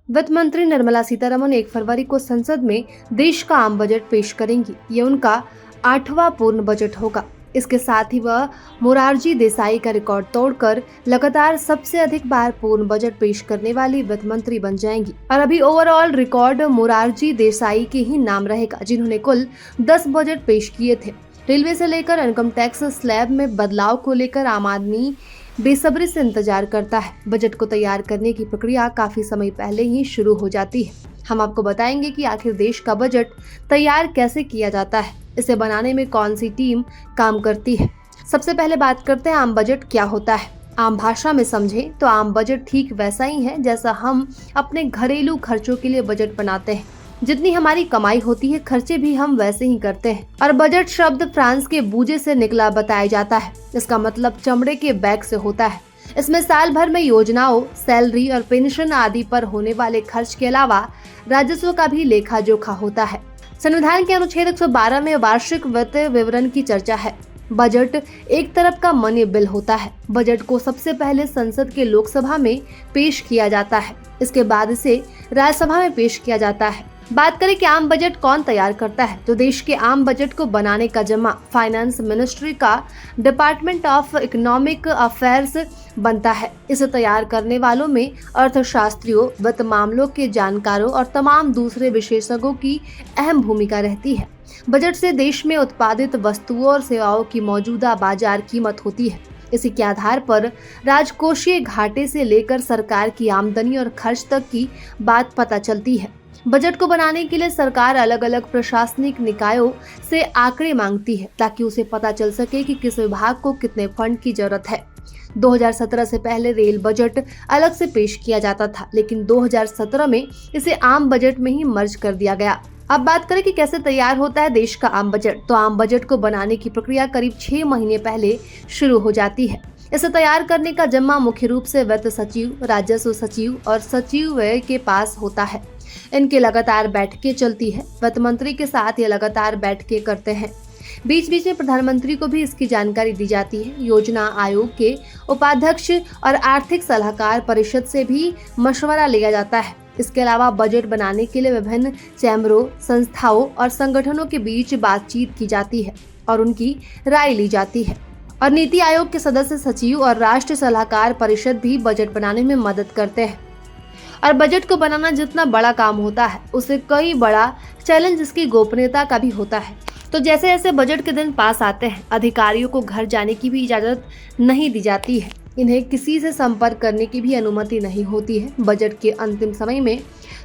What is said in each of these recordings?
वित्त मंत्री निर्मला सीतारमण 1 फरवरी को संसद में देश का आम बजट पेश करेंगी। ये उनका 8वां पूर्ण बजट होगा। इसके साथ ही वह मोरारजी देसाई का रिकॉर्ड तोड़कर लगातार सबसे अधिक बार पूर्ण बजट पेश करने वाली वित्त मंत्री बन जाएंगी। और अभी ओवरऑल रिकॉर्ड मोरारजी देसाई के ही नाम रहेगा, जिन्होंने कुल 10 बजट पेश किए थे। रेलवे से लेकर इनकम टैक्स स्लैब में बदलाव को लेकर आम आदमी बेसब्री से इंतजार करता है। बजट को तैयार करने की प्रक्रिया काफी समय पहले ही शुरू हो जाती है। हम आपको बताएंगे कि आखिर देश का बजट तैयार कैसे किया जाता है, इसे बनाने में कौन सी टीम काम करती है। सबसे पहले बात करते हैं आम बजट क्या होता है। आम भाषा में समझें तो आम बजट ठीक वैसा ही है जैसा हम अपने घरेलू खर्चों के लिए बजट बनाते हैं। जितनी हमारी कमाई होती है, खर्चे भी हम वैसे ही करते हैं। और बजट शब्द फ्रांस के बूजे से निकला बताया जाता है। इसका मतलब चमड़े के बैग से होता है। इसमें साल भर में योजनाओं, सैलरी और पेंशन आदि पर होने वाले खर्च के अलावा राजस्व का भी लेखा जोखा होता है। संविधान के अनुच्छेद 112 में वार्षिक वित्त विवरण की चर्चा है। बजट एक तरफ का मनी बिल होता है। बजट को सबसे पहले संसद के लोकसभा में पेश किया जाता है। इसके बाद इसे राज्यसभा में पेश किया जाता है। बात करें कि आम बजट कौन तैयार करता है, तो देश के आम बजट को बनाने का जिम्मा फाइनेंस मिनिस्ट्री का डिपार्टमेंट ऑफ इकोनॉमिक अफेयर्स बनता है। इसे तैयार करने वालों में अर्थशास्त्रियों, वित्त मामलों के जानकारों और तमाम दूसरे विशेषज्ञों की अहम भूमिका रहती है। बजट से देश में उत्पादित वस्तुओं और सेवाओं की मौजूदा बाजार कीमत होती है। इसी के आधार पर राजकोषीय घाटे से लेकर सरकार की आमदनी और खर्च तक की बात पता चलती है। बजट को बनाने के लिए सरकार अलग अलग प्रशासनिक निकायों से आंकड़े मांगती है, ताकि उसे पता चल सके कि किस विभाग को कितने फंड की जरूरत है। 2017 से पहले रेल बजट अलग से पेश किया जाता था, लेकिन 2017 में इसे आम बजट में ही मर्ज कर दिया गया। अब बात करें कि कैसे तैयार होता है देश का आम बजट, तो आम बजट को बनाने की प्रक्रिया करीब 6 महीने पहले शुरू हो जाती है। इसे तैयार करने का जिम्मा मुख्य रूप से वित्त सचिव, राजस्व सचिव और सचिव व्यय के पास होता है। इनकी लगातार बैठकें चलती है। वित्त मंत्री के साथ ये लगातार बैठकें करते हैं। बीच बीच में प्रधानमंत्री को भी इसकी जानकारी दी जाती है। योजना आयोग के उपाध्यक्ष और आर्थिक सलाहकार परिषद से भी मशवरा लिया जाता है। इसके अलावा बजट बनाने के लिए विभिन्न चैम्बरों, संस्थाओं और संगठनों के बीच बातचीत की जाती है और उनकी राय ली जाती है। और नीति आयोग के सदस्य सचिव और राष्ट्रीय सलाहकार परिषद भी बजट बनाने में मदद करते हैं। और बजट को बनाना जितना बड़ा काम होता है, उससे कई बड़ा चैलेंज इसकी गोपनीयता का भी होता है। तो जैसे जैसे बजट के दिन पास आते हैं, अधिकारियों को घर जाने की भी इजाजत नहीं दी जाती है। इन्हें किसी से संपर्क करने की भी अनुमति नहीं होती है। बजट के अंतिम समय में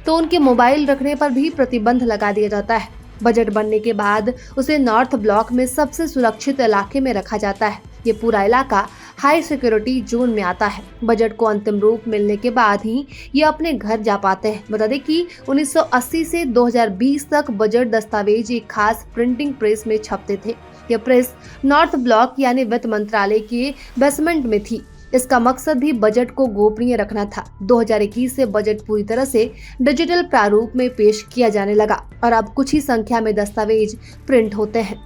तो उनके मोबाइल रखने पर भी प्रतिबंध लगा दिया जाता है। बजट बनने के बाद उसे नॉर्थ ब्लॉक में सबसे सुरक्षित इलाके में रखा जाता है। ये पूरा इलाका हाई सिक्योरिटी जोन में आता है। बजट को अंतिम रूप मिलने के बाद ही ये अपने घर जा पाते हैं। बता दें कि 1980 से 2020 तक बजट दस्तावेज एक खास प्रिंटिंग प्रेस में छपते थे। यह प्रेस नॉर्थ ब्लॉक यानी वित्त मंत्रालय के बेसमेंट में थी। इसका मकसद भी बजट को गोपनीय रखना था। 2021 से बजट पूरी तरह से डिजिटल प्रारूप में पेश किया जाने लगा और अब कुछ ही संख्या में दस्तावेज प्रिंट होते हैं।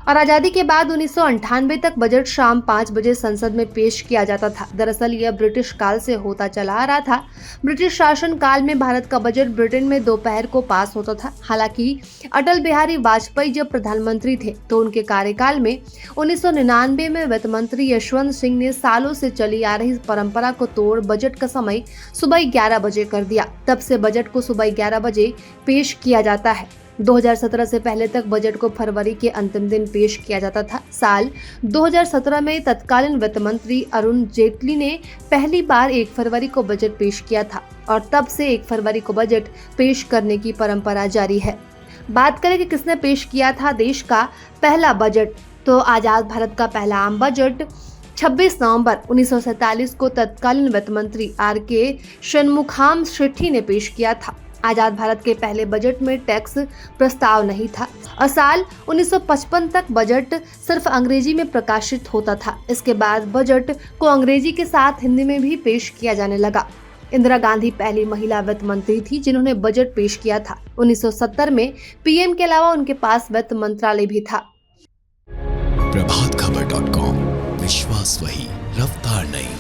और आजादी के बाद 1998 तक बजट शाम 5 बजे संसद में पेश किया जाता था। दरअसल यह ब्रिटिश काल से होता चला आ रहा था। ब्रिटिश शासन काल में भारत का बजट ब्रिटेन में दोपहर को पास होता था। हालांकि अटल बिहारी वाजपेयी जब प्रधानमंत्री थे तो उनके कार्यकाल में 1999 में वित्त मंत्री यशवंत सिंह ने सालों से चली आ रही परंपरा को तोड़ बजट का समय सुबह 11 बजे कर दिया। तब से बजट को सुबह 11 बजे पेश किया जाता है। 2017 से पहले तक बजट को फरवरी के अंतिम दिन पेश किया जाता था। साल 2017 में तत्कालीन वित्त मंत्री अरुण जेटली ने पहली बार 1 फरवरी को बजट पेश किया था और तब से 1 फरवरी को बजट पेश करने की परंपरा जारी है। बात करें कि किसने पेश किया था देश का पहला बजट, तो आजाद भारत का पहला आम बजट 26 नवंबर 1947 को तत्कालीन वित्त मंत्री R.K. षणमुखाम शेट्टी ने पेश किया था। आजाद भारत के पहले बजट में टैक्स प्रस्ताव नहीं था और साल 1955 तक बजट सिर्फ अंग्रेजी में प्रकाशित होता था। इसके बाद बजट को अंग्रेजी के साथ हिंदी में भी पेश किया जाने लगा। इंदिरा गांधी पहली महिला वित्त मंत्री थी जिन्होंने बजट पेश किया था। 1970 में पीएम के अलावा उनके पास वित्त मंत्रालय भी था। प्रभातखबर.com, विश्वास वही, रफ्तार नहीं।